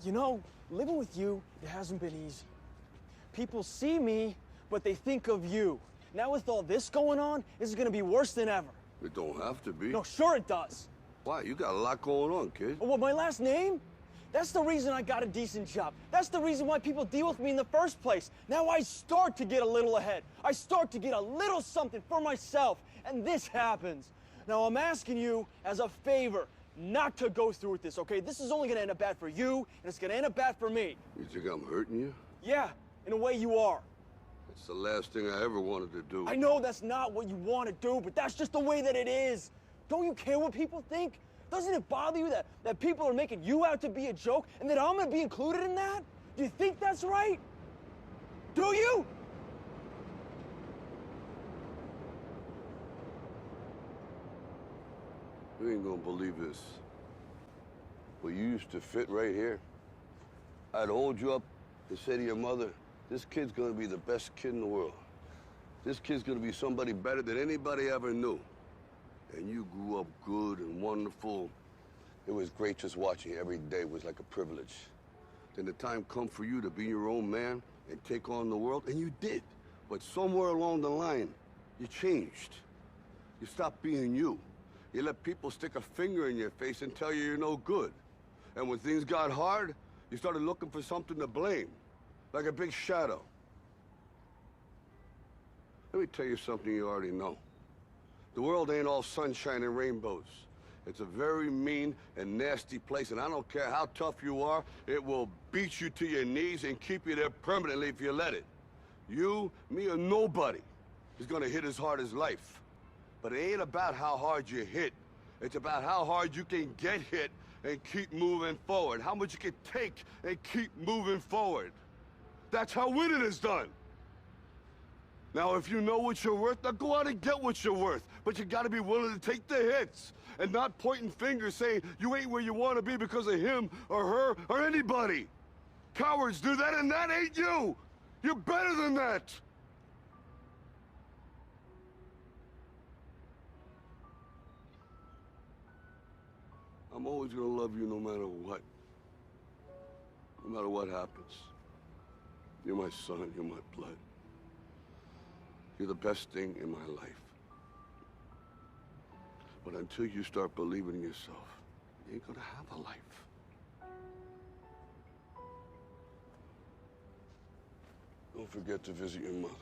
You know, living with you, it hasn't been easy. People see me, but they think of you. Now with all this going on, this is gonna be worse than ever. It don't have to be. No, sure it does. Why? You got a lot going on, kid. Well, my last name? That's the reason I got a decent job. That's the reason why people deal with me in the first place. Now I start to get a little ahead. I start to get a little something for myself, and this happens. Now I'm asking you as a favor not to go through with this, okay? This is only gonna end up bad for you, and it's gonna end up bad for me. You think I'm hurting you? Yeah, in a way you are. It's the last thing I ever wanted to do. I know that's not what you want to do, but that's just the way that it is. Don't you care what people think? Doesn't it bother you that people are making you out to be a joke and that I'm gonna be included in that? Do you think that's right? Do you? You ain't gonna believe this. But you used to fit right here. I'd hold you up and say to your mother, this kid's gonna be the best kid in the world. This kid's gonna be somebody better than anybody ever knew. And you grew up good and wonderful. It was great just watching you every day. It was like a privilege. Then the time come for you to be your own man and take on the world, and you did. But somewhere along the line, you changed. You stopped being you. You let people stick a finger in your face and tell you you're no good. And when things got hard, you started looking for something to blame, like a big shadow. Let me tell you something you already know. The world ain't all sunshine and rainbows. It's a very mean and nasty place, and I don't care how tough you are, it will beat you to your knees and keep you there permanently if you let it. You, me, or nobody is gonna hit as hard as life. But it ain't about how hard you hit. It's about how hard you can get hit and keep moving forward. How much you can take and keep moving forward. That's how winning is done. Now, if you know what you're worth, now go out and get what you're worth. But you gotta be willing to take the hits and not pointing fingers saying you ain't where you wanna be because of him or her or anybody. Cowards do that, and that ain't you. You're better than that. I'm always gonna love you no matter what. No matter what happens. You're my son, you're my blood. You're the best thing in my life. But until you start believing in yourself, you ain't gonna have a life. Don't forget to visit your mother.